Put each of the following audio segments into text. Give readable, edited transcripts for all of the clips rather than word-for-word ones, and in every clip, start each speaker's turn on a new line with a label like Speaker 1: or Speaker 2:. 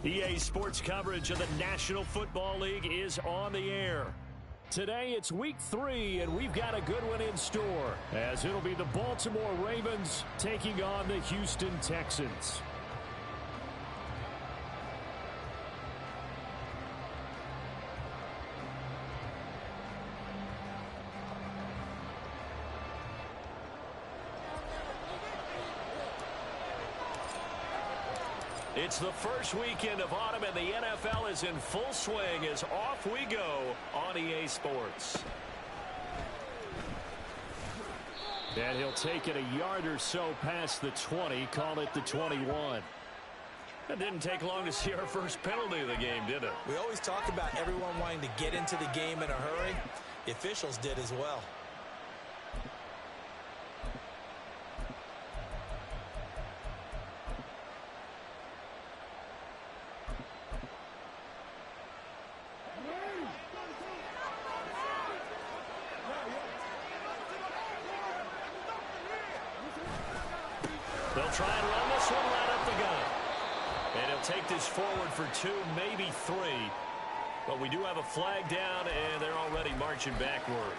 Speaker 1: EA Sports coverage of the National Football League is on the air. Today it's week 3, and we've got a good one in store, as it'll be the Baltimore Ravens taking on the Houston Texans. It's the first weekend of autumn, and the NFL is in full swing as off we go on EA Sports. And he'll take it a yard or so past the 20, call it the 21. It didn't take long to see our first penalty of the game, did it?
Speaker 2: We always talk about everyone wanting to get into the game in a hurry. The officials did as well.
Speaker 1: They'll try and run this one right up the gut. And he'll take this forward for 2, maybe 3. But we do have a flag down, and they're already marching backward.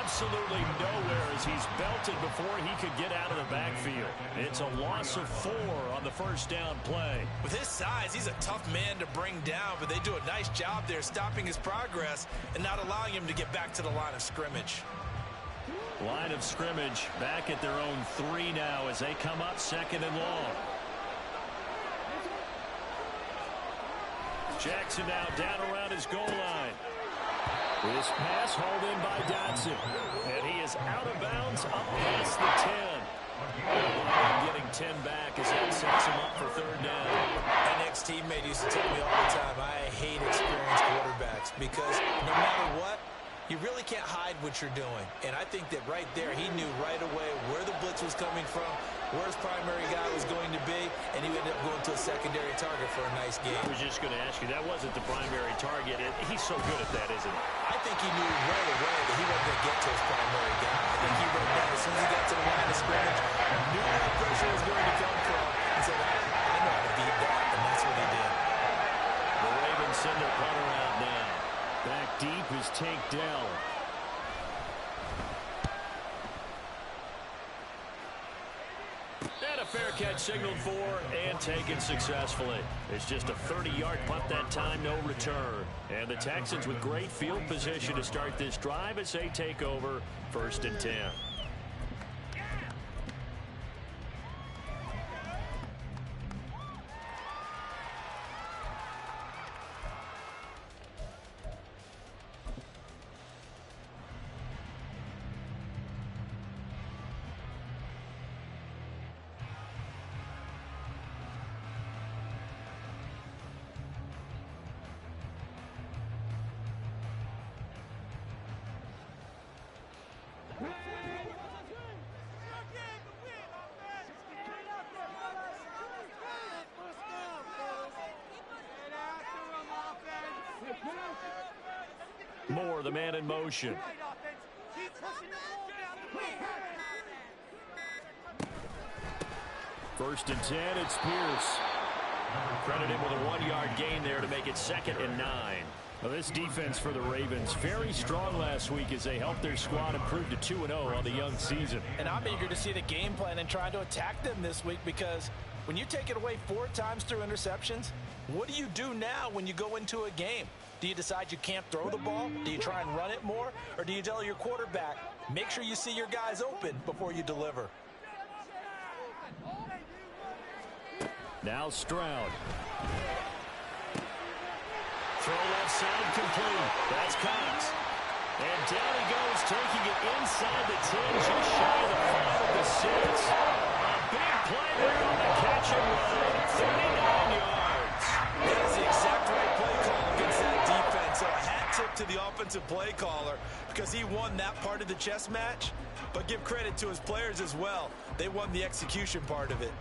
Speaker 1: Absolutely nowhere as he's belted before he could get out of the backfield. It's a loss of 4 on the first down play.
Speaker 2: With his size, he's a tough man to bring down, but they do a nice job there stopping his progress and not allowing him to get back to the line of scrimmage.
Speaker 1: Line of scrimmage back at their own 3 now as they come up 2nd and long. Jackson now down around his goal line. This pass hauled in by Dotson. And he is out of bounds up past the 10. Getting 10 back as that sets him up for 3rd down.
Speaker 2: An ex-teammate used to tell me all the time, I hate experienced quarterbacks because no matter what, you really can't hide what you're doing. And I think that right there, he knew right away where the blitz was coming from, where his primary guy was going to be, and he ended up going to a secondary target for a nice game.
Speaker 1: I was just going to ask you, that wasn't the primary target. He's so good at that, isn't he?
Speaker 2: I think he knew right away that he wasn't going to get to his primary guy. I think he wrote down as soon as he got to the line of scrimmage, knew where the pressure was going to come from, and said, I know how to beat that, and that's what he did.
Speaker 1: The Ravens send their punter out now. Back deep is Tank Dell. And a fair catch signaled for and taken successfully. It's just a 30-yard punt that time, no return. And the Texans with great field position to start this drive as they take over 1st and 10. Moore, the man in motion. 1st and 10, it's Pierce. Credited with a 1-yard gain there to make it 2nd and 9. Well, this defense for the Ravens, very strong last week as they helped their squad improve to 2-0 on the young season.
Speaker 3: And I'm eager to see the game plan and trying to attack them this week, because when you take it away 4 times through interceptions, what do you do now when you go into a game? Do you decide you can't throw the ball? Do you try and run it more? Or do you tell your quarterback, make sure you see your guys open before you deliver?
Speaker 1: Now Stroud. Throw left side complete. That's Cox. And down he goes, taking it inside the 10, just shy of the 5 of the 6. A big
Speaker 2: offensive play caller because he won that part of the chess match. But give credit to his players as well. They won the execution part of it.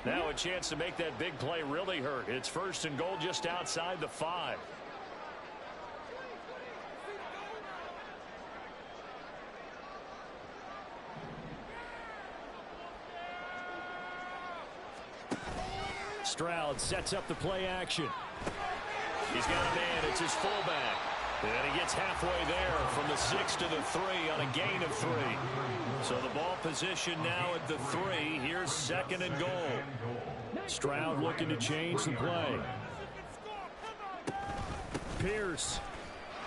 Speaker 1: Now a chance to make that big play really hurt. It's 1st and goal just outside the 5. Stroud sets up the play action. He's got a man. It's his fullback. And he gets halfway there from the 6 to the 3 on a gain of 3. So the ball position now at the 3. Here's 2nd and goal. Stroud looking to change the play. Pierce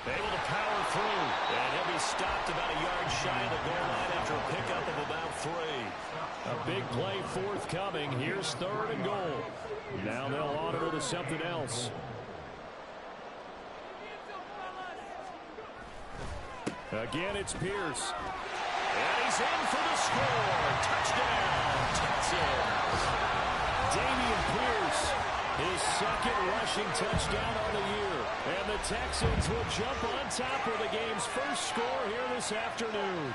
Speaker 1: able to power through. And he'll be stopped about a yard shy of the goal line after a pickup of about 3. A big play forthcoming. Here's 3rd and goal. Now they'll audible to something else. Again, it's Pierce. And he's in for the score. Touchdown, Texans. Dameon Pierce, his 2nd rushing touchdown on the year. And the Texans will jump on top of the game's first score here this afternoon.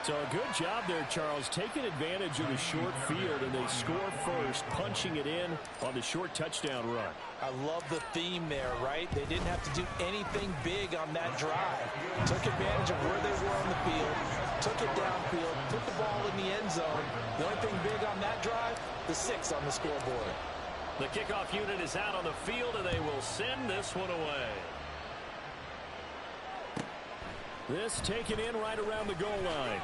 Speaker 1: So a good job there, Charles, taking advantage of the short field, and they score first, punching it in on the short touchdown run.
Speaker 3: I love the theme there, right? They didn't have to do anything big on that drive. Took advantage of where they were on the field, took it downfield, put the ball in the end zone. The only thing big on that drive, the 6 on the scoreboard.
Speaker 1: The kickoff unit is out on the field, and they will send this one away. This taken in right around the goal line.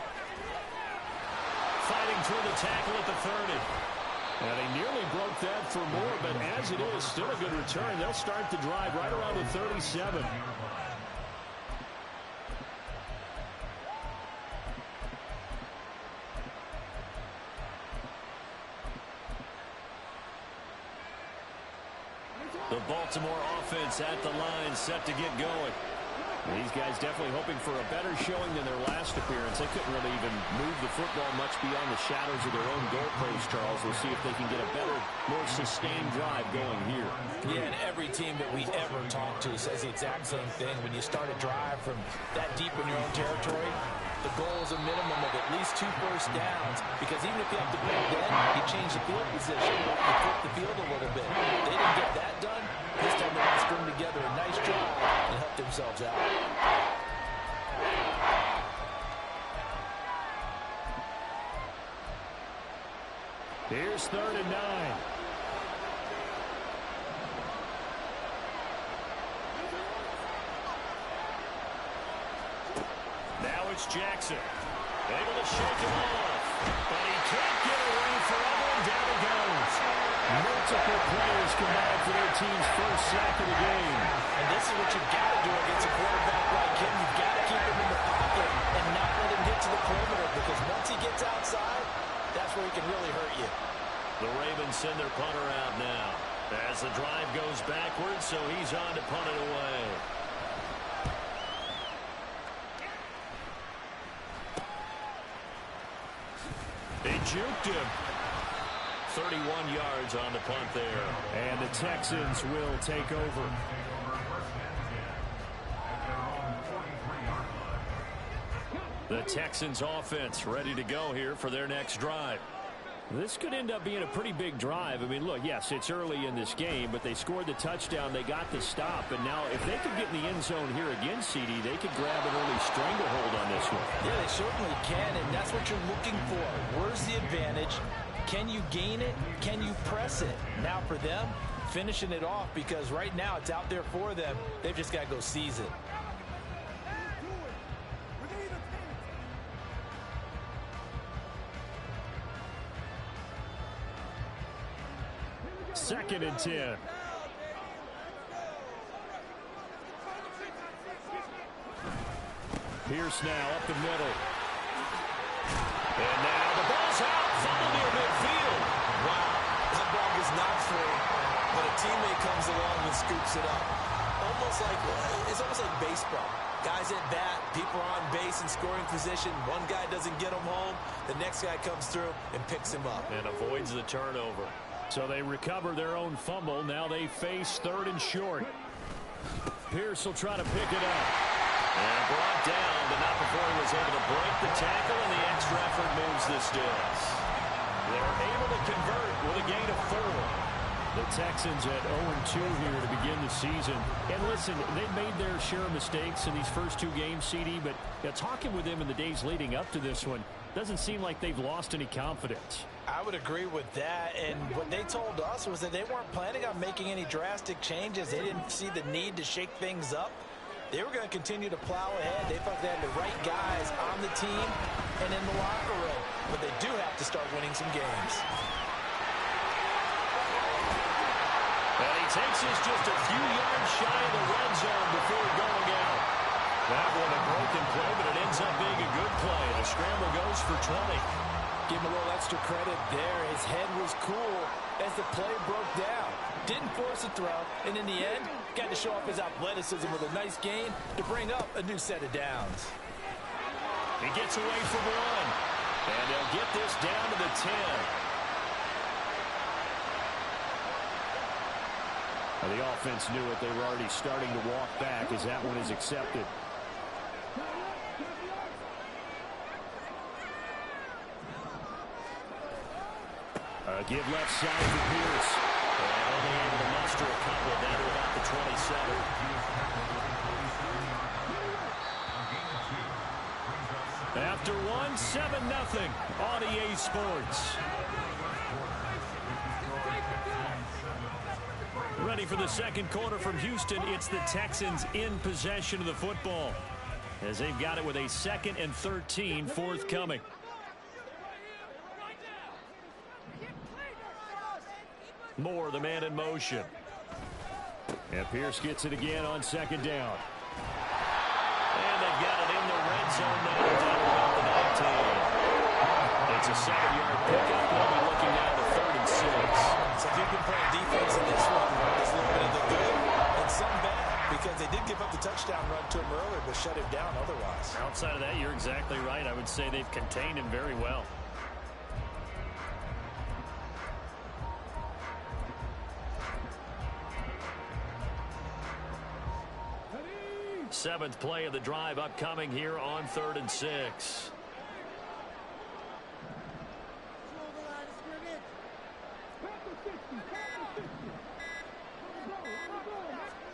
Speaker 1: Fighting through the tackle at the 30. And he nearly broke that for more, but as it is, still a good return. They'll start the drive right around the 37. The Baltimore offense at the line, set to get going. These guys definitely hoping for a better showing than their last appearance. They couldn't really even move the football much beyond the shadows of their own goalpost, Charles. We'll see if they can get a better, more sustained drive going here.
Speaker 3: Yeah, and every team that we ever talk to says the exact same thing. When you start a drive from that deep in your own territory, the goal is a minimum of at least 2 first downs, because even if you have to bend in, you change the field position, you flip the field a little bit. They didn't get that done. This time they want to string together a nice drive and help themselves out.
Speaker 1: Here's 3rd and 9. Now it's Jackson. Able to shake him off. But he can't get away forever, and down he goes. Multiple players combined for their team's first sack of the game.
Speaker 3: And this is what you've got to do against a quarterback like him. You've got to keep him in the pocket and not let him get to the perimeter, because once he gets outside, that's where he can really hurt you.
Speaker 1: The Ravens send their punter out now as the drive goes backwards, so he's on to punt it away. They juked him. 31 yards on the punt there. And the Texans will take over. The Texans offense ready to go here for their next drive. This could end up being a pretty big drive. I mean, look, yes, it's early in this game, but they scored the touchdown. They got the stop. And now if they could get in the end zone here again, CD, they could grab an early stranglehold on this one.
Speaker 3: Yeah, they certainly can, and that's what you're looking for. Where's the advantage? Can you gain it? Can you press it? Now for them, finishing it off, because right now it's out there for them. They've just got to go seize it.
Speaker 1: Second and 10. Pierce now up the middle. And now the ball's out. Funneled near midfield.
Speaker 2: Wow, that ball was not free, but a teammate comes along and scoops it up. It's almost like baseball. Guys at bat, people are on base in scoring position. One guy doesn't get him home. The next guy comes through and picks him up.
Speaker 1: And avoids the turnover. So they recover their own fumble. Now they face 3rd and short. Pierce will try to pick it up.
Speaker 4: And brought down, but not before he was able to break the tackle, and the extra effort moves the sticks.
Speaker 1: They're able to convert with a gain of 4. The Texans at 0-2 here to begin the season. And listen, they made their share of mistakes in these first 2 games, CD, but talking with them in the days leading up to this one, doesn't seem like they've lost any confidence.
Speaker 3: I would agree with that, and what they told us was that they weren't planning on making any drastic changes. They didn't see the need to shake things up. They were going to continue to plow ahead. They felt they had the right guys on the team and in the locker room, but they do have to start winning some games.
Speaker 1: And he takes us just a few yards shy of the red zone before going out. That one a broken play, but it ends up being a good play. The scramble goes for 20.
Speaker 3: Give him a little extra credit there. His head was cool as the play broke down. Didn't force a throw, and in the end, got to show off his athleticism with a nice gain to bring up a new set of downs.
Speaker 1: He gets away from 1, and they'll get this down to the 10. The offense knew it. They were already starting to walk back as that one is accepted. Give left side for Pierce. And only able to muster a couple down to about the 27. After 1, 7-0 on EA Sports. Ready for the second quarter from Houston. It's the Texans in possession of the football as they've got it with a 2nd and 13 forthcoming. Moore, the man in motion. And Pierce gets it again on 2nd down. And they've got it in the red zone now down around the 19. It's a 7-yard pickup. They'll be looking now to 3rd and 6.
Speaker 3: So if you can play defense in this one, there's a little bit of the good and some bad, because they did give up the touchdown run to him earlier, but shut him down otherwise.
Speaker 1: Outside of that, you're exactly right. I would say they've contained him very well. Seventh play of the drive upcoming here on 3rd and 6.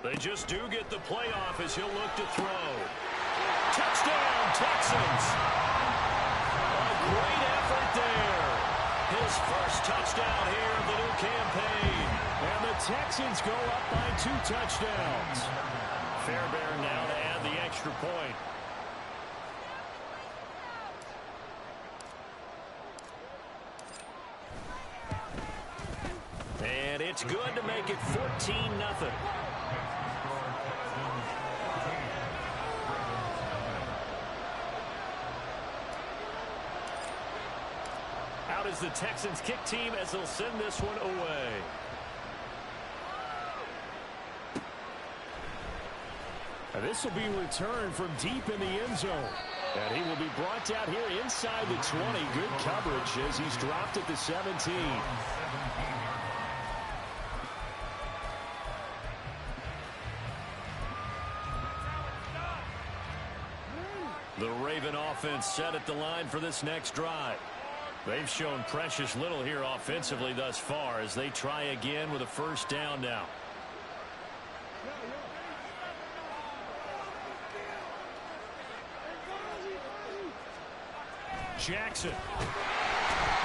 Speaker 1: They just do get the playoff as he'll look to throw. Touchdown, Texans! A great effort there. His first touchdown here of the new campaign. And the Texans go up by 2 touchdowns. Fairbairn now to add the extra point. And it's good to make it 14-0. Out is the Texans kick team as they'll send this one away. And this will be returned from deep in the end zone. And he will be brought down here inside the 20. Good coverage as he's dropped at the 17. The Raven offense set at the line for this next drive. They've shown precious little here offensively thus far as they try again with a first down now. Jackson.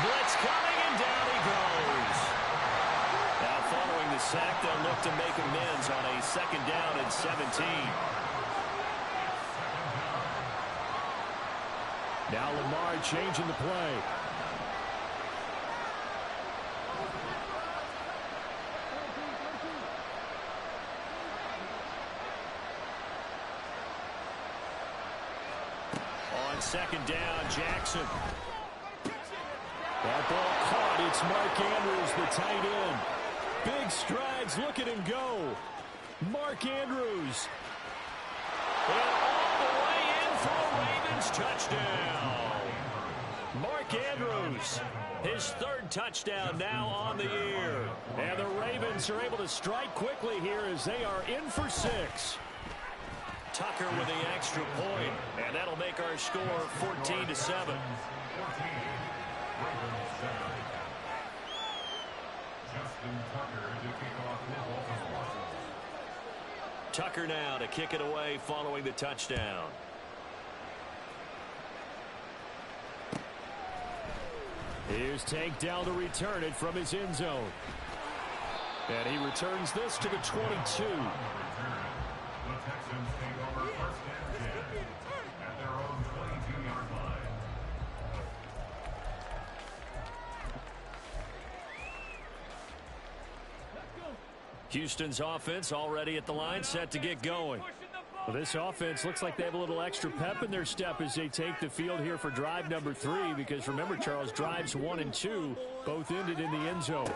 Speaker 1: Blitz coming, and down he goes. Now following the sack, they'll look to make amends on a 2nd down and 17. Now Lamar changing the play. On 2nd down, Jackson. That ball caught. It's Mark Andrews, the tight end. Big strides. Look at him go. Mark Andrews. And all the way in for a Ravens touchdown. Mark Andrews, his third touchdown now on the year. And the Ravens are able to strike quickly here as they are in for 6. Tucker with the extra point, and that'll make our score 14-7. Tucker now to kick it away following the touchdown. Here's Tank down to return it from his end zone. And he returns this to the 22. Houston's offense already at the line, set to get going. Well, this offense looks like they have a little extra pep in their step as they take the field here for drive number 3, because remember, Charles, drives 1 and 2 both ended in the end zone.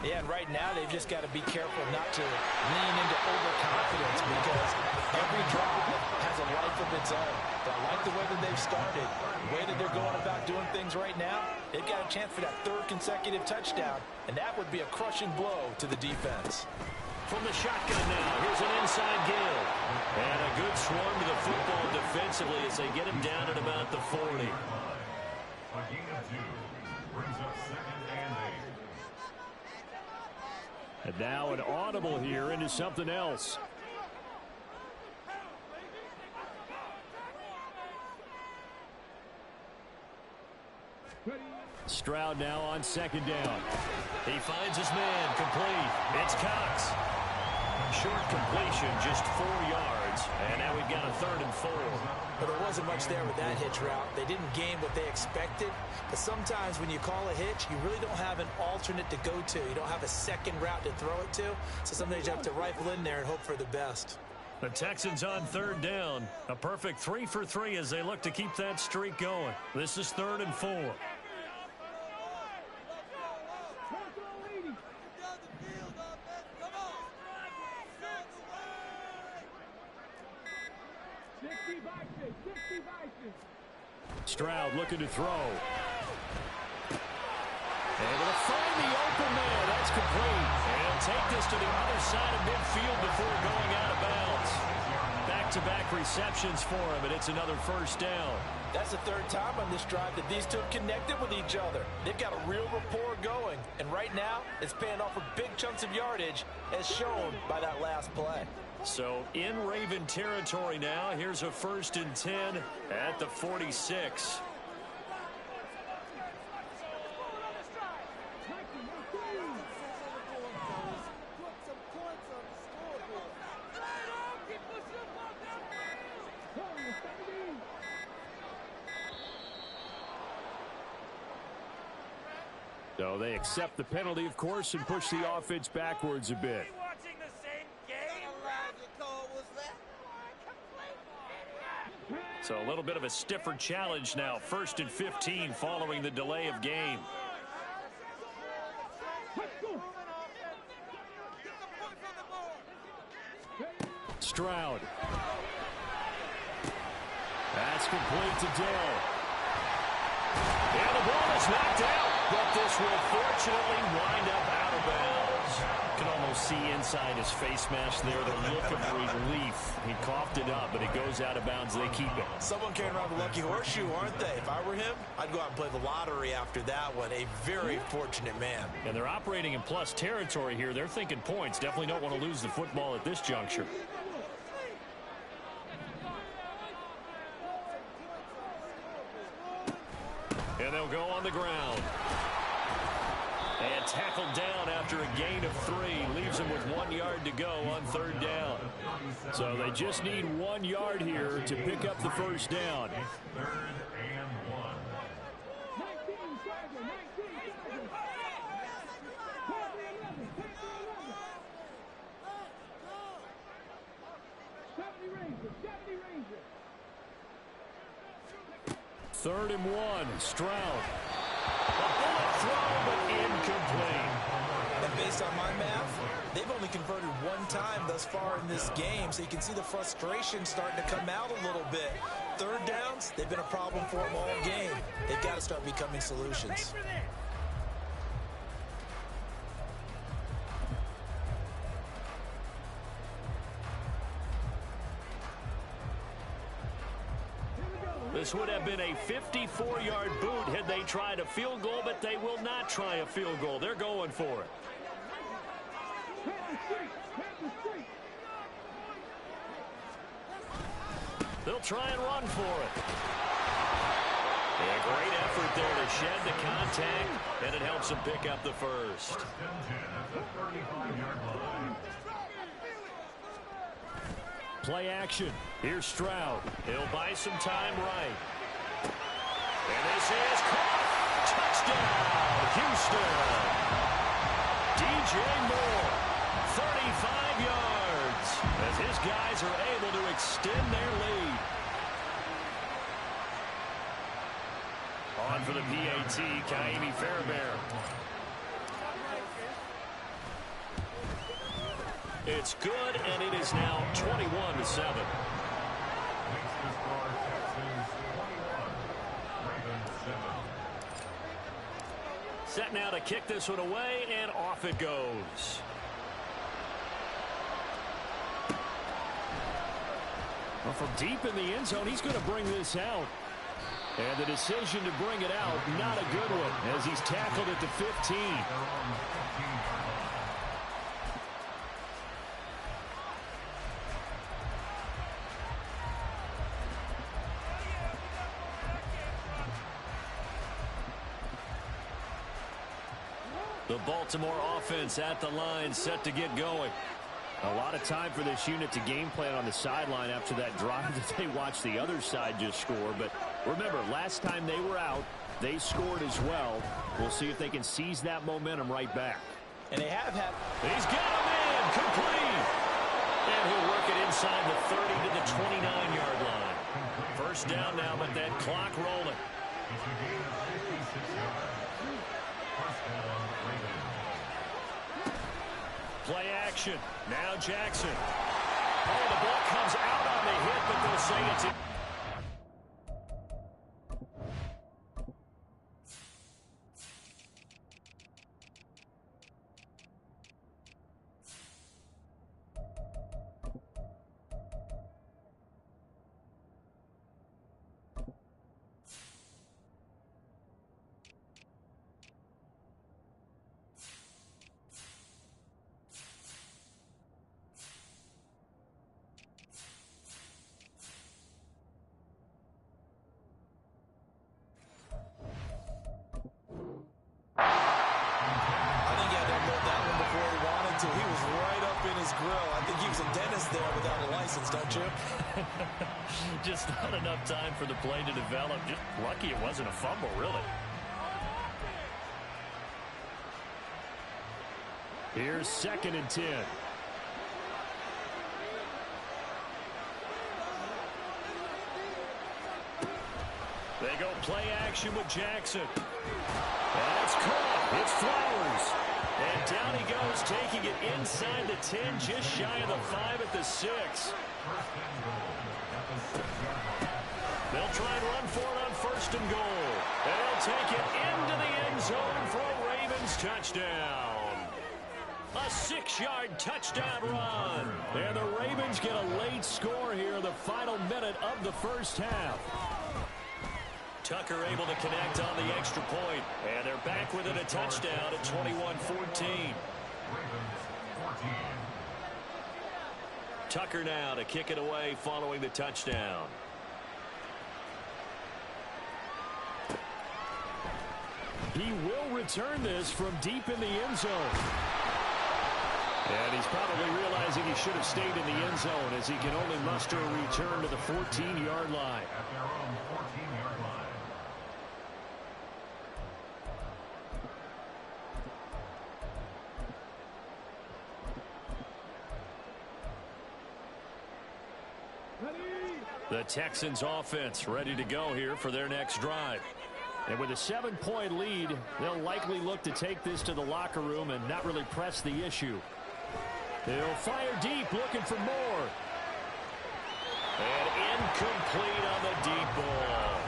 Speaker 3: Yeah, and right now they've just got to be careful not to lean into overconfidence, because every drive has a life of its own. But I like the way that they've started, the way that they're going about doing things right now. They've got a chance for that 3rd consecutive touchdown, and that would be a crushing blow to the defense.
Speaker 1: From the shotgun now, here's an inside give. And a good swarm to the football defensively as they get him down at about the 40. And now an audible here into something else. Stroud now on 2nd down. He finds his man, complete. It's Cox. Short completion, just 4 yards, and now we've got a 3rd and 4.
Speaker 2: But there wasn't much there with that hitch route. They didn't gain what they expected. But sometimes when you call a hitch, you really don't have an alternate to go to. You don't have a second route to throw it to. So sometimes you have to rifle in there and hope for the best.
Speaker 1: The Texans on 3rd down. A perfect 3 for 3 as they look to keep that streak going. This is 3rd and 4. Stroud looking to throw. Able to find the open man. That's complete. And he'll take this to the other side of midfield before going out of bounds. Back-to-back receptions for him, and it's another 1st down.
Speaker 3: That's the 3rd time on this drive that these two have connected with each other. They've got a real rapport going, and right now it's paying off for big chunks of yardage, as shown by that last play.
Speaker 1: So in Raven territory now. Here's a 1st and 10 at the 46. So they accept the penalty, of course, and push the offense backwards a bit. So a little bit of a stiffer challenge now. 1st and 15 following the delay of game. Stroud. That's complete to Dell. And the ball is knocked out, but this will fortunately wind up out of bounds. You can almost see inside his face mask there the look of relief. He coughed it up, but it goes out of bounds. They keep it.
Speaker 2: Someone carrying around the lucky horseshoe, aren't they? If I were him, I'd go out and play the lottery after that one. A very fortunate man.
Speaker 1: And they're operating in plus territory here. They're thinking points. Definitely don't want to lose the football at this juncture. And they'll go on the ground. And tackled down after a gain of 3. Leaves him with 1 yard to go on 3rd down. So they just need 1 yard here to pick up the 1st down. Third and 1. Stroud. A bullet throw, but incomplete.
Speaker 2: And based on my math, they've only converted 1 time thus far in this game, so you can see the frustration starting to come out a little bit. third downs, they've been a problem for them all game. They've got to start becoming solutions.
Speaker 1: This would have been a 54-yard boot had they tried a field goal, but they will not try a field goal. They're going for it. They'll try and run for it. A great effort there to shed the contact, and it helps them pick up the first. Play action. Here's Stroud. He'll buy some time right. And this is caught. Touchdown, Houston. DJ Moore, 35 yards, as his guys are able to extend their lead. On for the PAT, Kaimi Fairbairn. It's good, and it is now 21-7. Set now to kick this one away, and off it goes. Well, from deep in the end zone, he's going to bring this out. And the decision to bring it out, not a good one, as he's tackled at the 15. The Baltimore offense at the line, set to get going. A lot of time for this unit to game plan on the sideline after that drive that they watched the other side just score. But remember, last time they were out, they scored as well. We'll see if they can seize that momentum right back.
Speaker 3: And they have had...
Speaker 1: He's got him in, complete. And he'll work it inside the 30 to the 29-yard line. First down now, but that clock rolling. Play action. Now Jackson. Oh, the ball comes out on the hit, but they'll say it's... Just not enough time for the play to develop. Just lucky it wasn't a fumble, really. Here's 2nd and 10. They go play action with Jackson. And it's caught. It's Flowers. And down he goes, taking it inside the 10, just shy of the 5 at the 6. They'll try and run for it on 1st and goal. They'll take it into the end zone for a Ravens touchdown. A 6-yard touchdown run. And the Ravens get a late score here in the final minute of the first half. Tucker able to connect on the extra point. And they're back within a touchdown at 21-14. Tucker now to kick it away following the touchdown. He will return this from deep in the end zone. And he's probably realizing he should have stayed in the end zone as he can only muster a return to the 14-yard line. The Texans offense ready to go here for their next drive. And with a 7-point lead, they'll likely look to take this to the locker room and not really press the issue. They'll fire deep, looking for more. And Incomplete on the deep ball.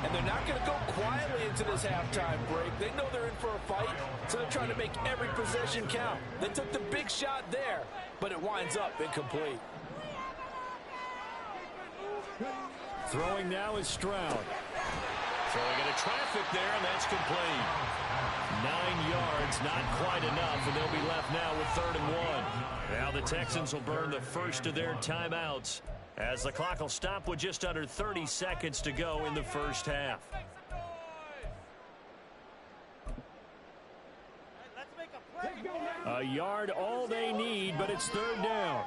Speaker 3: And they're not going to go quietly into this halftime break. They know they're in for a fight, so they're trying to make every possession count. They took the big shot there, but it winds up incomplete.
Speaker 1: Throwing now is Stroud. Throwing into traffic there, and that's complete. 9 yards, not quite enough, and they'll be left now with 3rd and 1. Now the Texans will burn the first of their timeouts as the clock will stop with just under 30 seconds to go in the first half. A yard all they need, but it's 3rd down.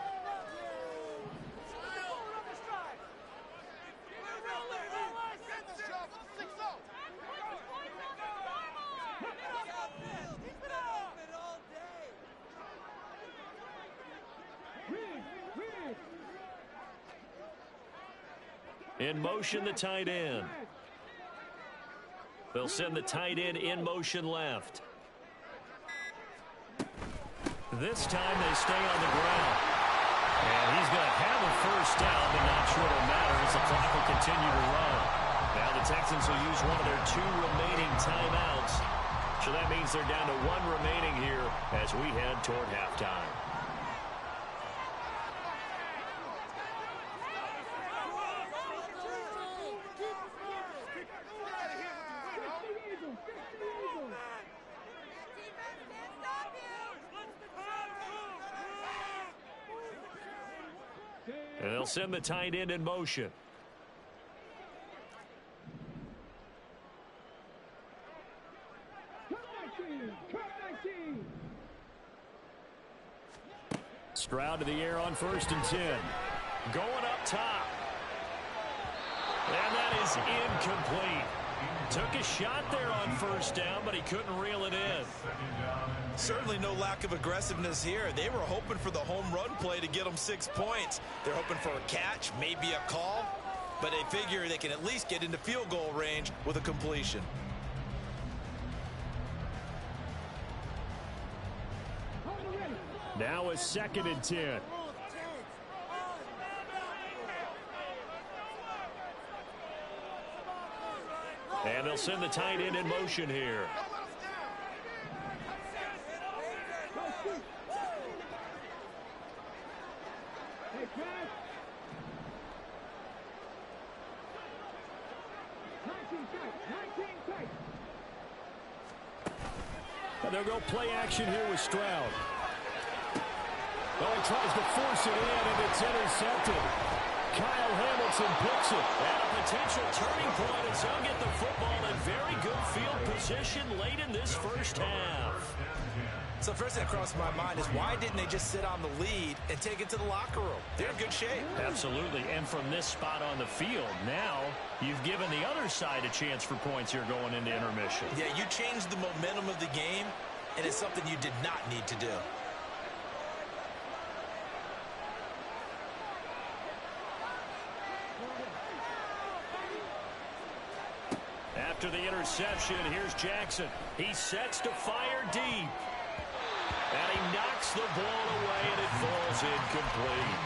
Speaker 1: In motion, the tight end. They'll send the tight end in motion left. This time they stay on the ground. And he's going to have a first down, but not sure it'll matter as the clock will continue to run. Now the Texans will use one of their 2 remaining timeouts. So that means they're down to 1 remaining here as we head toward halftime. And they'll send the tight end in motion. Stroud to the air on 1st and 10. Going up top. And that is incomplete. Took a shot there on 1st down, but he couldn't reel it in.
Speaker 2: Certainly no lack of aggressiveness here. They were hoping for the home run play to get them 6 points. They're hoping for a catch, maybe a call, but they figure they can at least get into field goal range with a completion.
Speaker 1: Now a 2nd and 10. And they'll send the tight end in motion here. And they'll go play action here with Stroud. Oh, he tries to force it in, and it's intercepted. Kyle Hamilton picks it. And a potential turning point as he'll get the football in very good field position late in this first half.
Speaker 2: So first thing that crossed my mind is why didn't they just sit on the lead and take it to the locker room? They're in good shape.
Speaker 1: Absolutely. And from this spot on the field, now you've given the other side a chance for points here going into intermission.
Speaker 2: Yeah, you changed the momentum of the game, and it's something you did not need to do.
Speaker 1: After the interception, here's Jackson. He sets to fire deep. And he knocks the ball away, and it falls incomplete.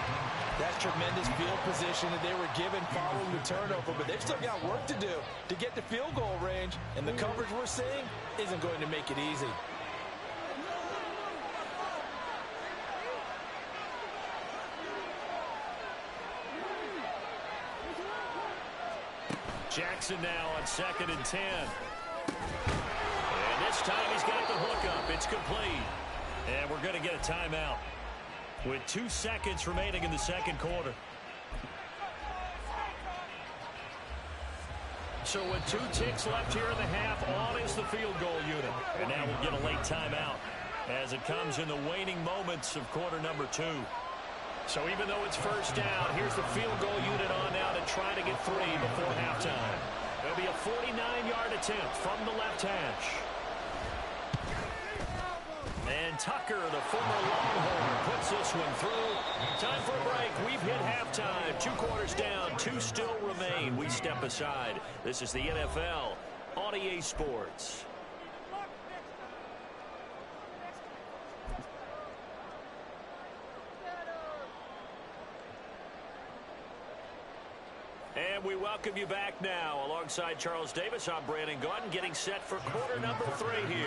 Speaker 3: That's tremendous field position that they were given following the turnover, but they've still got work to do to get to field goal range, and the coverage we're seeing isn't going to make it easy.
Speaker 1: Jackson now on 2nd and 10. And this time he's got the hookup. It's complete. And we're going to get a timeout with 2 seconds remaining in the second quarter. So with 2 ticks left here in the half, on is the field goal unit. And now we'll get a late timeout as it comes in the waning moments of quarter number 2. So even though it's first down, here's the field goal unit on now to try to get 3 before halftime. There'll be a 49-yard attempt from the left hash. And Tucker, the former Longhorn, puts this one through. Time for a break. We've hit halftime. 2 quarters down, 2 still remain. We step aside. This is the NFL on EA Sports. welcome you back now. Alongside Charles Davis, I'm Brandon Gaudin, getting set for quarter number 3 here.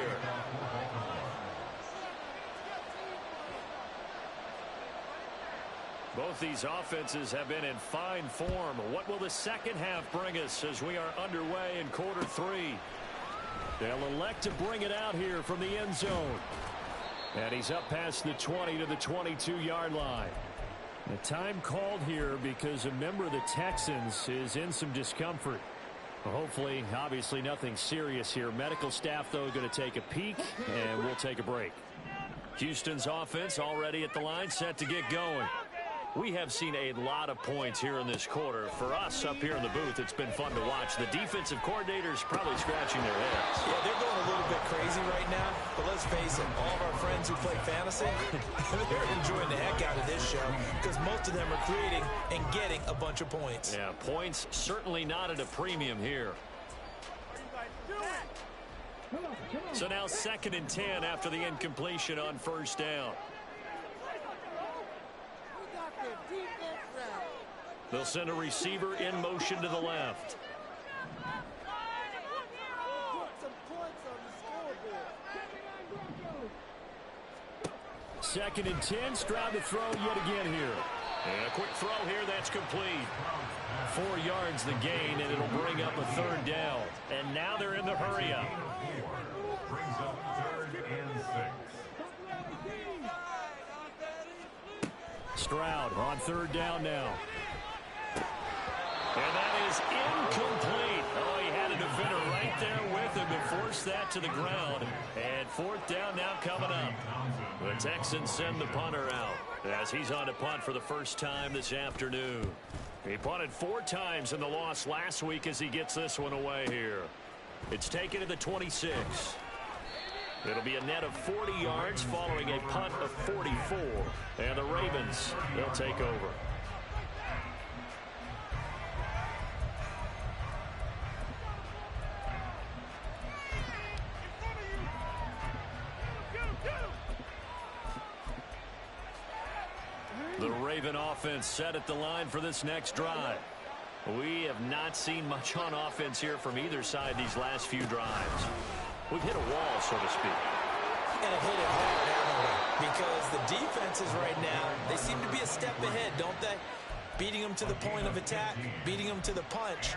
Speaker 1: Both these offenses have been in fine form. What will the second half bring us as we are underway in quarter 3? They'll elect to bring it out here from the end zone. And he's up past the 20 to the 22-yard line. The time called here because a member of the Texans is in some discomfort. Hopefully, obviously nothing serious here. Medical staff, though, going to take a peek, and we'll take a break. Houston's offense already at the line, set to get going. We have seen a lot of points here in this quarter. For us up here in the booth, it's been fun to watch. The defensive coordinators probably scratching their heads.
Speaker 2: Yeah, they're going a little bit crazy right now. But let's face it, all of our friends who play fantasy, they're enjoying the heck out of this show because most of them are creating and getting a bunch of points.
Speaker 1: Yeah, points certainly not at a premium here. So now 2nd and 10 after the incompletion on first down. They'll send a receiver in motion to the left. Second and 10, Stroud to throw yet again here. And a quick throw here, that's complete. 4 yards the gain, and it'll bring up a 3rd down. And now they're in the hurry up.
Speaker 5: Brings up 3rd and 6.
Speaker 1: Stroud on 3rd down now. And that is incomplete. Oh, he had a defender right there with him to force that to the ground. And 4th down now coming up. The Texans send the punter out as he's on to punt for the first time this afternoon. He punted 4 times in the loss last week as he gets this one away here. It's taken to the 26. It'll be a net of 40 yards following a punt of 44. And the Ravens, they'll take over. The Raven offense set at the line for this next drive. We have not seen much on offense here from either side these last few drives. We've hit a wall, so to speak.
Speaker 2: And have hit it hard, haven't we? Because the defenses right now, they seem to be a step ahead, don't they? Beating them to the point of attack, beating them to the punch.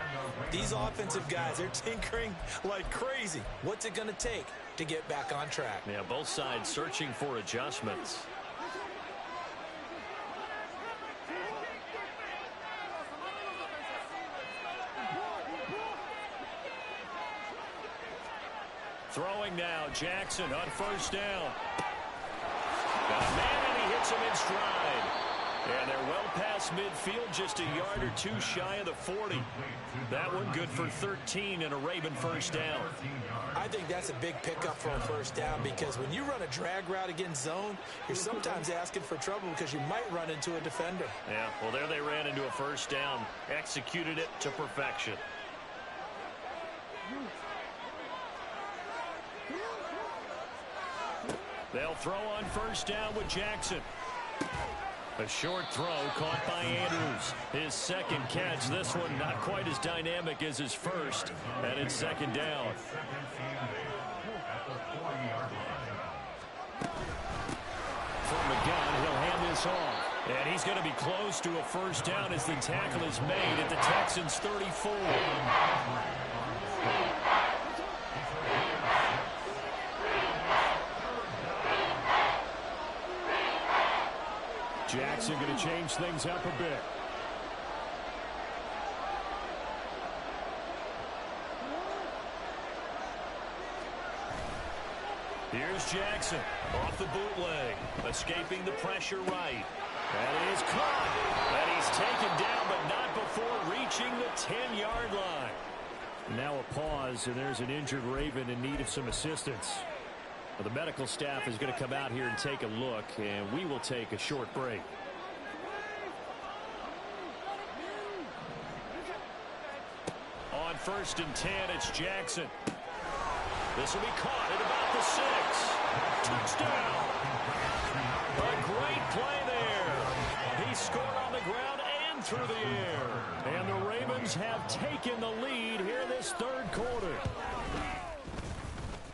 Speaker 2: These offensive guys, they're tinkering like crazy. What's it going to take to get back on track?
Speaker 1: Yeah, both sides searching for adjustments. Throwing now, Jackson on first down. Got a man, and he hits him in stride. And they're well past midfield, just a yard or 2 shy of the 40. That one good for 13 and a Raven first down.
Speaker 2: I think that's a big pickup for a first down because when you run a drag route against zone, you're sometimes asking for trouble because you might run into a defender.
Speaker 1: Yeah, well, there they ran into a first down. Executed it to perfection. They'll throw on first down with Jackson. A short throw caught by Andrews. His 2nd catch. This one not quite as dynamic as his first. And it's 2nd down. From the gun, he'll hand this off. And he's going to be close to a first down as the tackle is made at the Texans' 34. Jackson going to change things up a bit. Here's Jackson off the bootleg, escaping the pressure right. That is caught. And he's taken down, but not before reaching the 10-yard line. Now a pause, and there's an injured Raven in need of some assistance. Well, the medical staff is going to come out here and take a look, and we will take a short break. On 1st and 10, it's Jackson. This will be caught at about the 6. Touchdown. A great play there. He scored on the ground and one through the air. And the Ravens have taken the lead here this third quarter.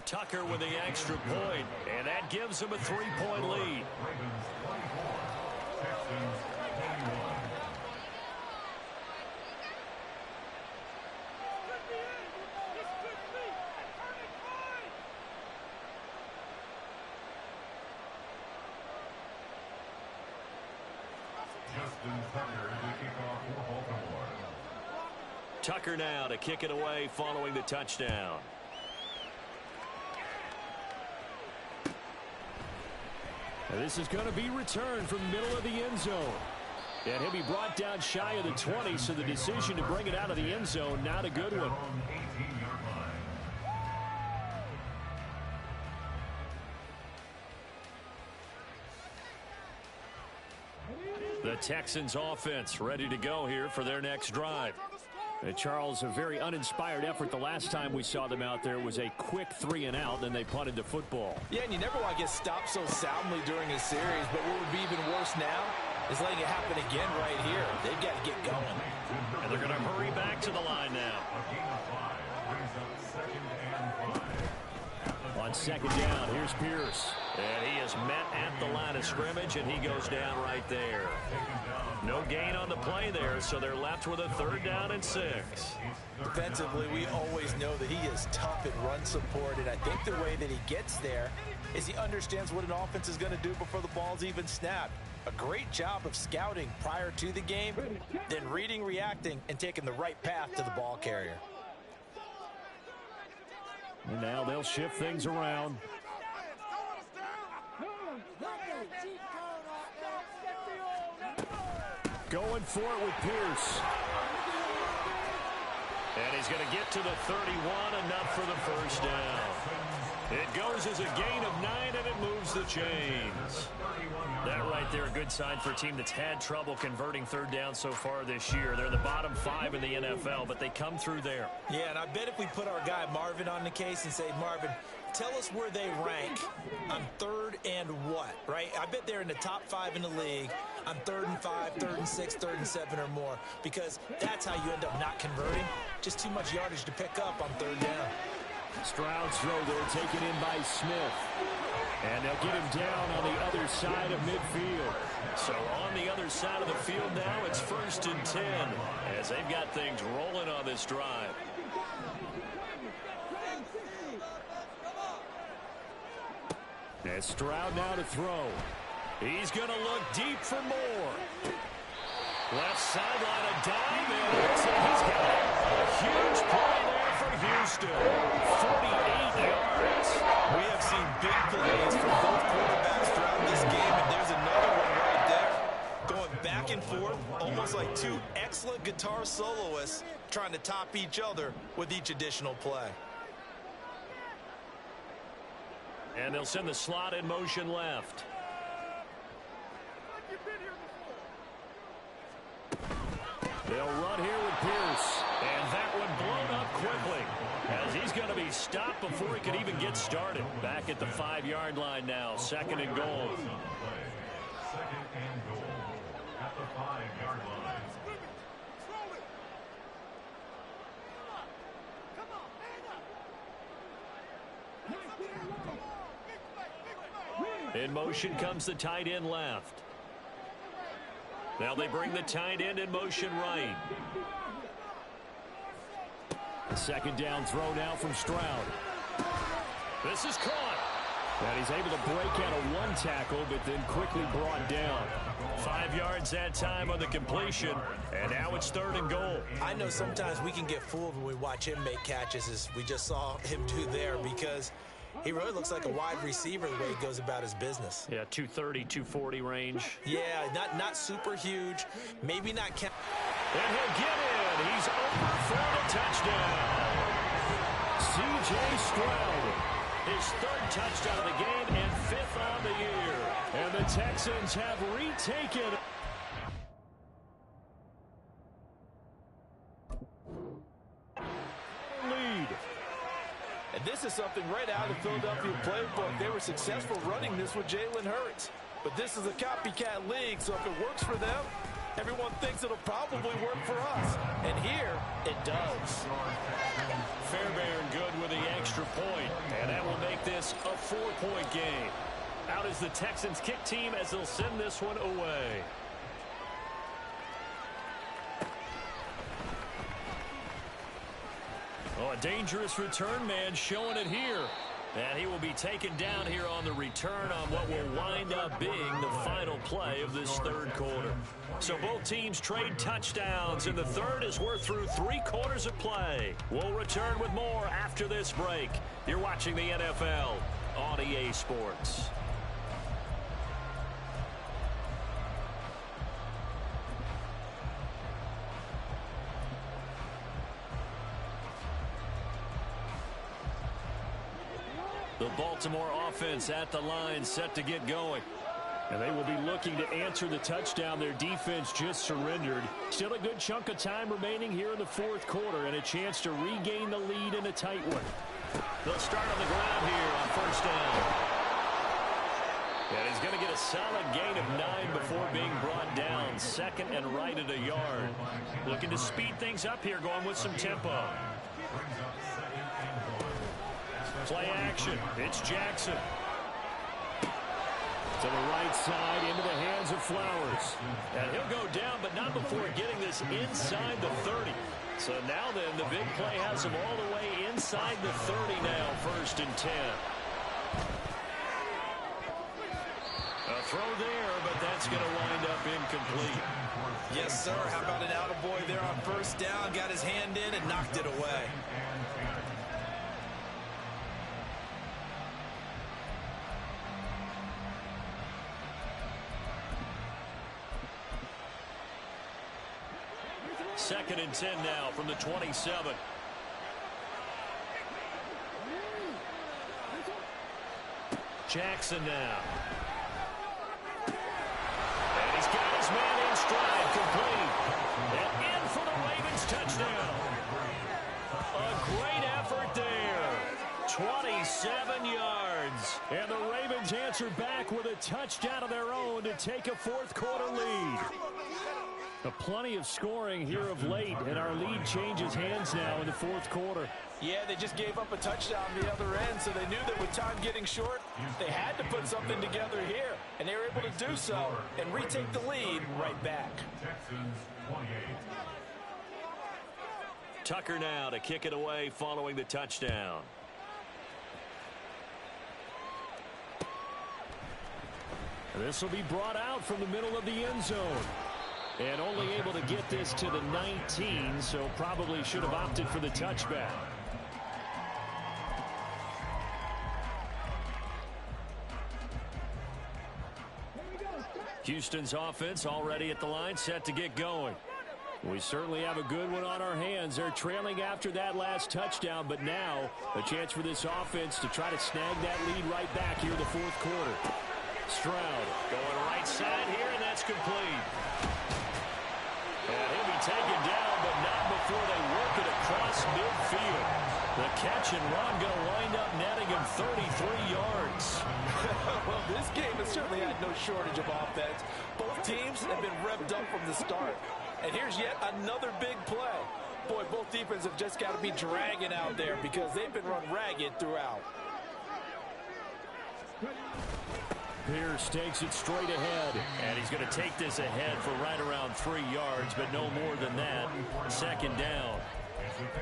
Speaker 1: Tucker with the extra point, and that gives them a 3-point lead.
Speaker 5: Ravens 24, Texans 21. Justin Tucker to kick off for Baltimore.
Speaker 1: Tucker now to kick it away following the touchdown. And this is going to be returned from the middle of the end zone. And he'll be brought down shy of the 20, so the decision to bring it out of the end zone, not a good one.
Speaker 5: On 18-yard line.
Speaker 1: The Texans offense ready to go here for their next drive. Charles, a very uninspired effort the last time we saw them out there. Was a quick 3-and-out, then they punted the football.
Speaker 3: Yeah, and you never want to get stopped so soundly during a series, but what would be even worse now is letting it happen again right here. They've got to get going.
Speaker 1: And they're going to hurry back to the line now.
Speaker 5: A gain of 5 brings up 2nd and 5.
Speaker 1: On second down, here's Pierce. And he is met at the line of scrimmage, and he goes down right there. No gain on the play there, so they're left with a 3rd down and 6.
Speaker 3: Defensively, we always know that he is tough in run support, and I think the way that he gets there is he understands what an offense is going to do before the ball's even snapped. A great job of scouting prior to the game, then reading, reacting, and taking the right path to the ball carrier.
Speaker 1: And now they'll shift things around. Going for it with Pierce. And he's going to get to the 31, enough for the first down. It goes as a gain of 9, and it moves the chains. That right there, a good sign for a team that's had trouble converting 3rd down so far this year. They're in the bottom 5 in the NFL, but they come through there.
Speaker 3: Yeah, and I bet if we put our guy Marvin on the case and say, Marvin, tell us where they rank on 3rd and what, right? I bet they're in the top 5 in the league on 3rd and 5, 3rd and 6, 3rd and 7 or more, because that's how you end up not converting. Just too much yardage to pick up on 3rd down.
Speaker 1: Stroud's throw there taken in by Smith. And they'll get him down on the other side of midfield. So on the other side of the field now, it's 1st and 10 as they've got things rolling on this drive. And Stroud now to throw. He's going to look deep for more. Left sideline, a dive, and he's got it. A huge play there for Houston. 48 yards.
Speaker 3: We have seen big plays from both quarterbacks throughout this game, and there's another one right there. Going back and forth, almost like two excellent guitar soloists trying to top each other with each additional play.
Speaker 1: And they'll send the slot in motion left. They'll run here with Pierce. And that one blown up quickly as he's going to be stopped before he could even get started. Back at the 5-yard line now, 2nd and goal.
Speaker 5: 2nd and goal at the 5-yard line.
Speaker 1: In motion comes the tight end left. Now they bring the tight end in motion right. The 2nd down throw now from Stroud. This is caught. And he's able to break out of one tackle, but then quickly brought down. 5 yards that time on the completion, and now it's 3rd and goal.
Speaker 3: I know sometimes we can get fooled when we watch him make catches, as we just saw him do there, because he really looks like a wide receiver the way he goes about his business.
Speaker 1: Yeah, 230, 240 range.
Speaker 3: Yeah, not super huge, maybe not.
Speaker 1: And he'll get in. He's over for the touchdown. C.J. Stroud, his 3rd touchdown of the game and 5th on the year. And the Texans have retaken lead.
Speaker 3: And this is something right out of the Philadelphia playbook. They were successful running this with Jalen Hurts. But this is a copycat league, so if it works for them, Everyone thinks it'll probably work for us. And here, it does.
Speaker 1: Fairbairn good with the extra point, and that will make this a 4-point game. Out is the Texans kick team as they'll send this one away. Oh, a dangerous return man showing it here. And he will be taken down here on the return on what will wind up being the final play of this third quarter. So both teams trade touchdowns in the third as we're through 3 quarters of play. We'll return with more after this break. You're watching the NFL on EA Sports. The Baltimore offense at the line, set to get going. And they will be looking to answer the touchdown their defense just surrendered. Still a good chunk of time remaining here in the fourth quarter and a chance to regain the lead in a tight one. They'll start on the ground here on first down. And he's going to get a solid gain of 9 before being brought down. Second and right at a yard. Looking to speed things up here, going with some tempo. Play action. It's Jackson. To the right side, into the hands of Flowers. And he'll go down, but not before getting this inside the 30. So now then, the big play has him all the way inside the 30 now, first and 10. A throw there, but that's going to wind up incomplete.
Speaker 2: Yes, sir. How about an attaboy there on first down? Got his hand in and knocked it away.
Speaker 1: Second and 10 now from the 27. Jackson now. And he's got his man in stride, complete. And in for the Ravens touchdown. A great effort there. 27 yards. And the Ravens answer back with a touchdown of their own to take a fourth quarter lead. Plenty of scoring here of late, and our lead changes hands now in the fourth quarter.
Speaker 3: Yeah, they just gave up a touchdown on the other end, so they knew that with time getting short, they had to put something together here, and they were able to do so and retake the lead right back.
Speaker 5: Texans 28.
Speaker 1: Tucker now to kick it away following the touchdown. This will be brought out from the middle of the end zone. And only able to get this to the 19, so probably should have opted for the touchback. Houston's offense already at the line, set to get going. We certainly have a good one on our hands. They're trailing after that last touchdown, but now a chance for this offense to try to snag that lead right back here in the fourth quarter. Stroud going right side here, and that's complete. And he'll be taken down, but not before they work it across midfield. The catch and run going to wind up netting him 33 yards.
Speaker 3: Well, this game has certainly had no shortage of offense. Both teams have been revved up from the start. And here's yet another big play. Boy, both defenses have just got to be dragging out there because they've been run ragged throughout.
Speaker 1: Pierce takes it straight ahead, and he's going to take this ahead for right around 3 yards, but no more than that. Second down.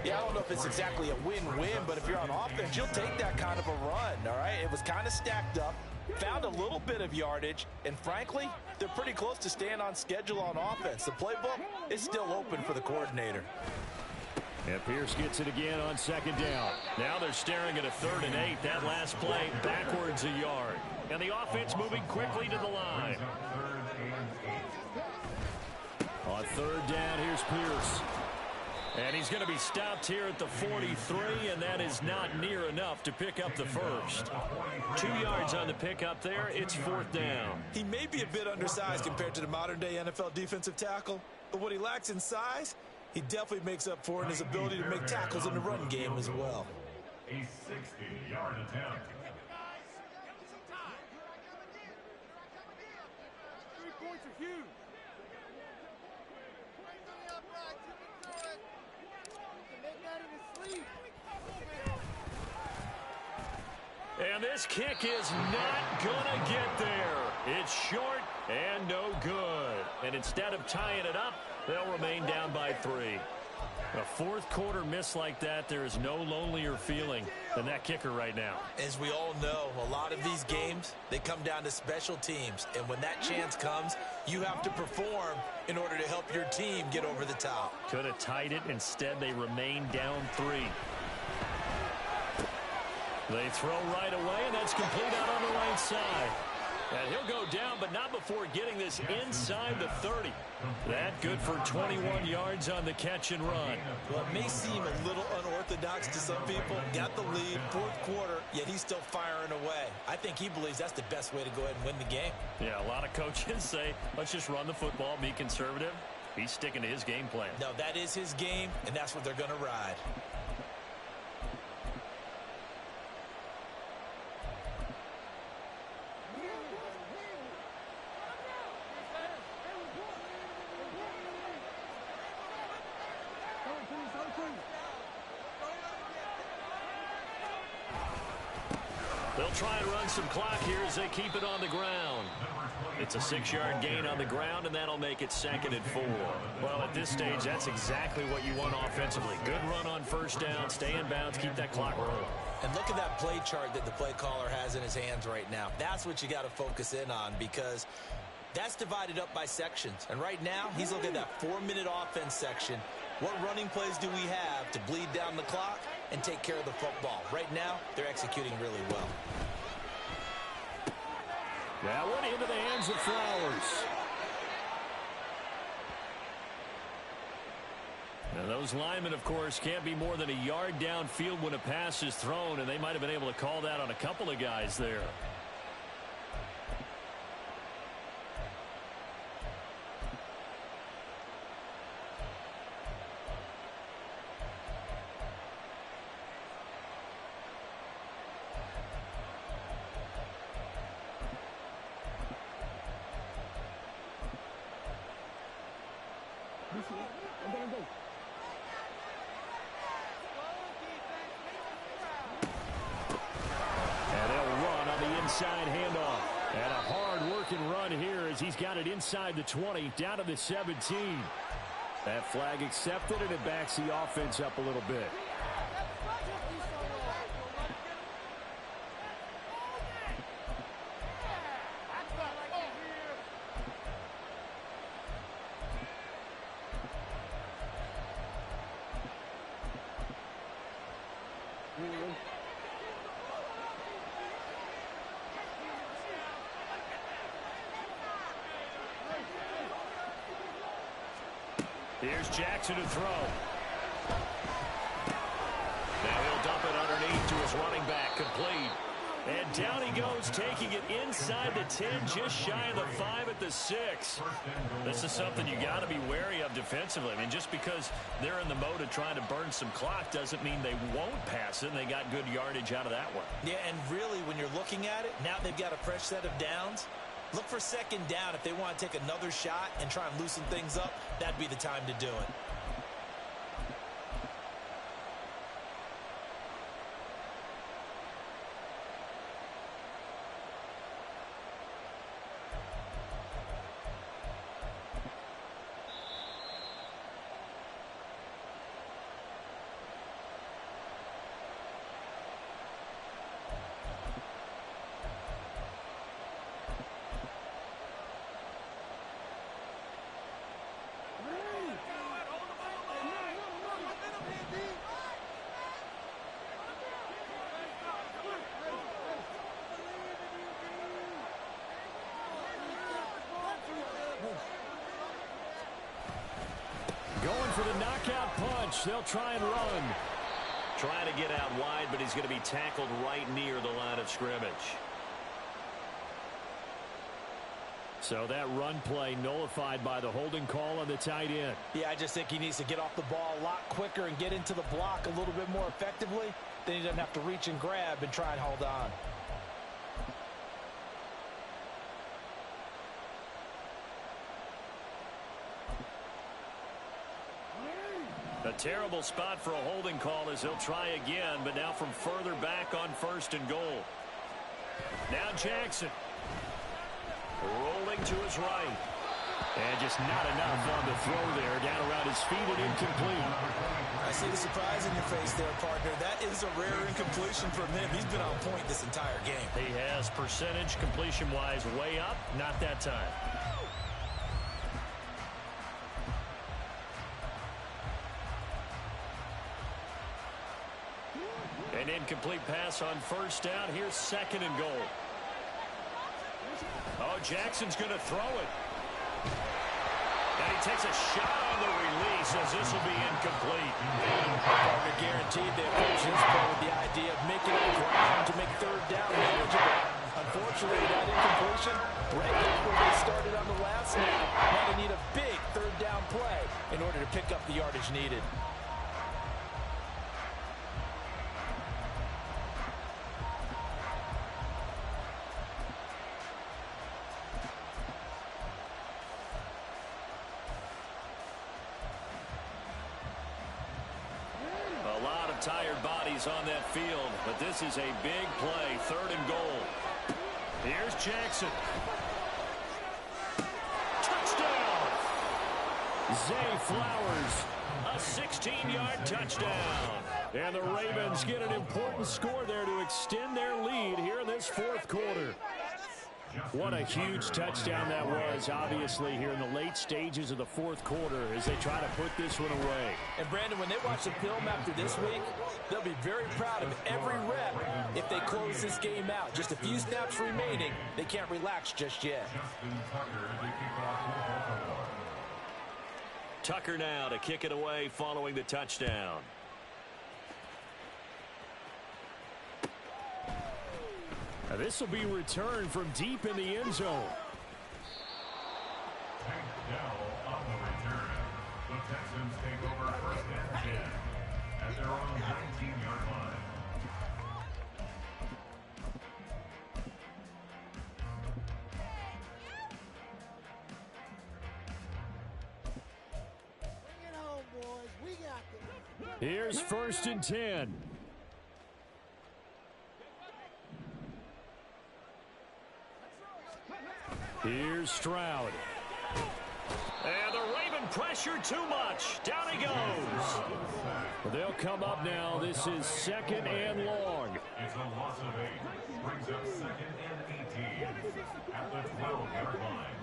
Speaker 3: Yeah, I don't know if it's exactly a win-win, but if you're on offense, you'll take that kind of a run, all right? It was kind of stacked up, found a little bit of yardage, and frankly, they're pretty close to staying on schedule on offense. The playbook is still open for the coordinator.
Speaker 1: And Pierce gets it again on second down. Now they're staring at a 3rd and 8. That last play backwards a yard. And the offense moving quickly to the line. On 3rd down, here's Pierce. And he's going to be stopped here at the 43, and that is not near enough to pick up the first. 2 yards on the pickup there. It's 4th down.
Speaker 2: He may be a bit undersized compared to the modern-day NFL defensive tackle, but what he lacks in size, he definitely makes up for in his ability to make tackles in the run game as well.
Speaker 5: A 60-yard attempt.
Speaker 6: 3 points are huge.
Speaker 1: And this kick is not going to get there. It's short and no good. And instead of tying it up, they'll remain down by 3. A fourth quarter miss like that, there is no lonelier feeling than that kicker right now.
Speaker 2: As we all know, a lot of these games, they come down to special teams. And when that chance comes, you have to perform in order to help your team get over the top.
Speaker 1: Could have tied it. Instead, they remain down 3. They throw right away, and that's complete out on the right side. And he'll go down, but not before getting this inside the 30. That good for 21 yards on the catch and run.
Speaker 2: Well, it may seem a little unorthodox to some people. Got the lead, fourth quarter, yet he's still firing away. I think he believes that's the best way to go ahead and win the game.
Speaker 1: Yeah, a lot of coaches say, let's just run the football, be conservative. He's sticking to his game plan.
Speaker 2: No, that is his game, and that's what they're going to ride.
Speaker 1: They'll try and run some clock here as they keep it on the ground. It's a 6-yard gain on the ground, and that'll make it 2nd and 4. Well, at this stage, that's exactly what you want offensively. Good run on first down, stay in bounds, keep that clock rolling.
Speaker 2: And look at that play chart that the play caller has in his hands right now. That's what you got to focus in on, because that's divided up by sections. And right now, he's looking at that 4-minute offense section. What running plays do we have to bleed down the clock and take care of the football? Right now, they're executing really well.
Speaker 1: That one into the hands of Flowers. Now those linemen, of course, can't be more than a yard downfield when a pass is thrown, and they might have been able to call that on a couple of guys there. Inside handoff. And a hard-working run here as he's got it inside the 20, down to the 17. That flag accepted, and it backs the offense up a little bit. Here's Jackson to throw. Now he'll dump it underneath to his running back, complete. And down he goes, taking it inside the 10, just shy of the 5 at the 6. This is something you got to be wary of defensively. I mean, just because they're in the mode of trying to burn some clock doesn't mean they won't pass it, and they got good yardage out of that one.
Speaker 2: Yeah, and really, when you're looking at it, now they've got a fresh set of downs. Look for second down. If they want to take another shot and try and loosen things up, that'd be the time to do it.
Speaker 1: Going for the knockout punch. They'll try and run. Trying to get out wide, but he's going to be tackled right near the line of scrimmage. So that run play nullified by the holding call on the tight end.
Speaker 3: Yeah, I just think he needs to get off the ball a lot quicker and get into the block a little bit more effectively. Then he doesn't have to reach and grab and try and hold on.
Speaker 1: A terrible spot for a holding call as he'll try again, but now from further back on 1st and goal. Now Jackson. Rolling to his right. And just not enough on the throw there. Down around his feet and incomplete.
Speaker 2: I see the surprise in your face there, partner. That is a rare incompletion from him. He's been on point this entire game.
Speaker 1: He has percentage completion-wise way up. Not that time. An incomplete pass on 1st down. Here's 2nd and goal. Oh, Jackson's going to throw it. And he takes a shot on the release as this will be incomplete.
Speaker 3: Partner guaranteed they approach this play with the idea of making it ground to make 3rd down manageable. Unfortunately, that incompletion, right back where they started on the last snap. Now they need a big 3rd down play in order to pick up the yardage needed.
Speaker 1: Tired bodies on that field, but this is a big play. 3rd and goal. Here's Jackson. Touchdown! Zay Flowers, a 16-yard touchdown. And the Ravens get an important score there to extend their lead here in this 4th quarter. What a huge touchdown that was, obviously, here in the late stages of the 4th quarter as they try to put this one away.
Speaker 3: And, Brandon, when they watch the film after this week, they'll be very proud of every rep if they close this game out. Just a few snaps remaining. They can't relax just yet.
Speaker 1: Tucker now to kick it away following the touchdown. Now this will be returned from deep in the end zone.
Speaker 5: On the return, the Texans take over 1st and 10 at their own 19-yard line.
Speaker 6: Bring it home, boys. We got this.
Speaker 1: Here's 1st and 10. Here's Stroud. And the Raven pressure too much. Down he goes. Well, they'll come up now. This is 2nd and long.
Speaker 5: It's a loss of 8. Brings up 2nd and 18 at the 12-yard line.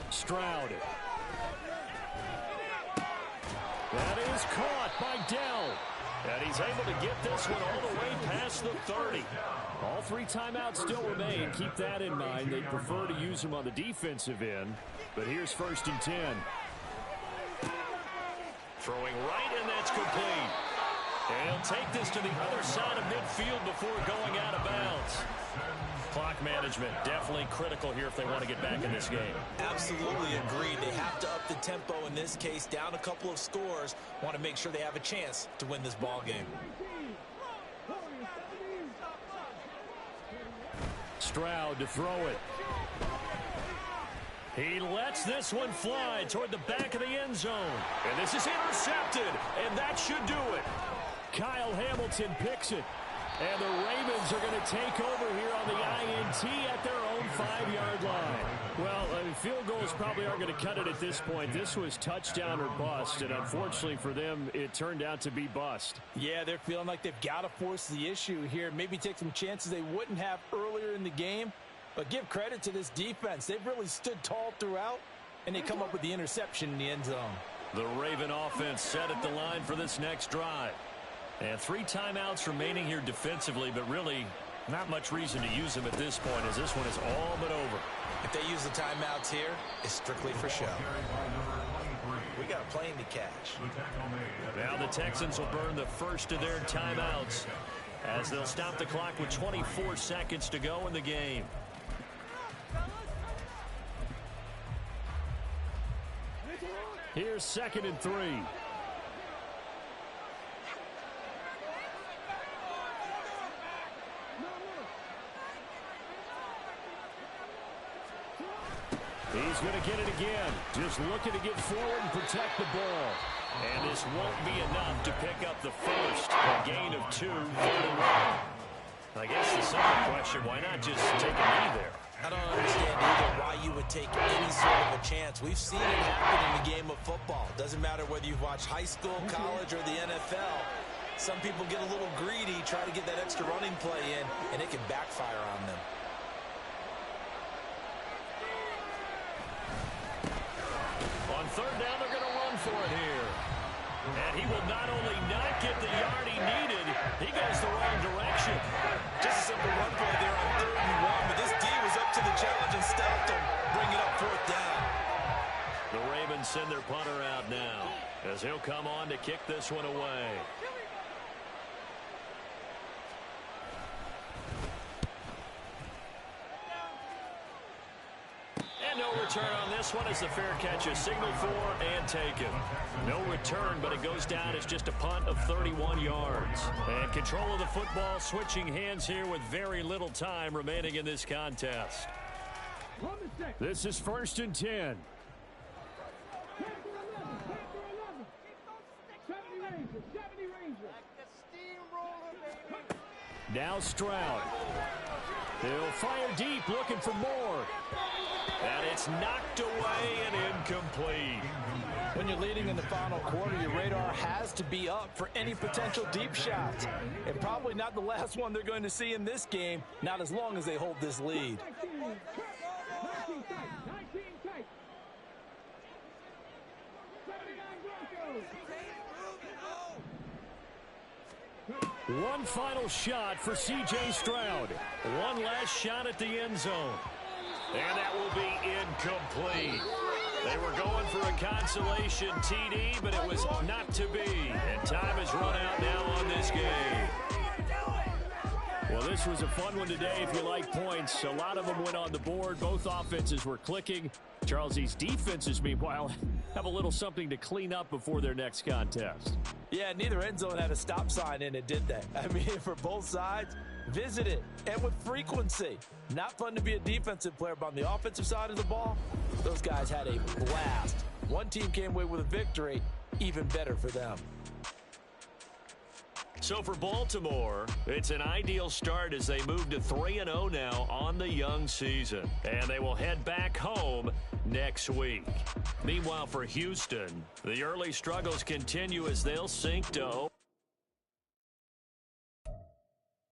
Speaker 1: Stroud. That is caught by Dell. And he's able to get this one all the way past the 30. All 3 timeouts still remain. Keep that in mind. They prefer to use them on the defensive end. But here's 1st and 10. Throwing right, and that's complete. And he'll take this to the other side of midfield before going out of bounds. Clock management definitely critical here if they want to get back in this game.
Speaker 2: Absolutely agreed. They have to up the tempo in this case, down a couple of scores. Want to make sure they have a chance to win this ball game.
Speaker 1: Stroud to throw it. He lets this one fly toward the back of the end zone. And this is intercepted, and that should do it. Kyle Hamilton picks it. And the Ravens are going to take over here on the INT at their own 5-yard line. Well, field goals probably aren't going to cut it at this point. This was touchdown or bust, and unfortunately for them, it turned out to be bust.
Speaker 3: Yeah, they're feeling like they've got to force the issue here. Maybe take some chances they wouldn't have earlier in the game. But give credit to this defense. They've really stood tall throughout, and they come up with the interception in the end zone.
Speaker 1: The Raven offense set at the line for this next drive. And 3 timeouts remaining here defensively, but really not much reason to use them at this point as this one is all but over.
Speaker 2: If they use the timeouts here, it's strictly for show. We got a plane to catch.
Speaker 1: Now the Texans will burn the first of their timeouts as they'll stop the clock with 24 seconds to go in the game. Here's 2nd and 3. He's going to get it again. Just looking to get forward and protect the ball. And this won't be enough to pick up the first. A gain of 2, 31. I guess the simple question, why not just take a knee there?
Speaker 2: I don't understand either why you would take any sort of a chance. We've seen it happen in the game of football. Doesn't matter whether you've watched high school, college, or the NFL. Some people get a little greedy, try to get that extra running play in, and it can backfire on them.
Speaker 1: On third down, they're going to run for it here. And he will not only not get the yard he needed, he goes the wrong direction.
Speaker 2: Just a simple run play there on 3rd and 1, but this D was up to the challenge and stopped him. Bring it up 4th down.
Speaker 1: The Ravens send their punter out now as he'll come on to kick this one away. And no return on this one as the fair catch is signaled for and taken. No return, but it goes down as just a punt of 31 yards. And control of the football switching hands here with very little time remaining in this contest. This is 1st and 10. Now Stroud. He'll fire deep, looking for more. And it's knocked away and incomplete.
Speaker 3: When you're leading in the final quarter, your radar has to be up for any potential deep shots. And probably not the last one they're going to see in this game, not as long as they hold this lead.
Speaker 1: One final shot for C.J. Stroud. One last shot at the end zone. And that will be incomplete. They were going for a consolation TD, but it was not to be. And time has run out now on this game. Well, this was a fun one today if you like points. A lot of them went on the board. Both offenses were clicking. Charles, these defenses, meanwhile, have a little something to clean up before their next contest.
Speaker 3: Yeah, neither end zone had a stop sign in it, did they? I mean, for both sides, visit it, and with frequency. Not fun to be a defensive player, but on the offensive side of the ball, those guys had a blast. One team came away with a victory, even better for them.
Speaker 1: So for Baltimore, it's an ideal start as they move to 3-0 now on the young season. And they will head back home next week. Meanwhile, for Houston, the early struggles continue as they'll sink to 0.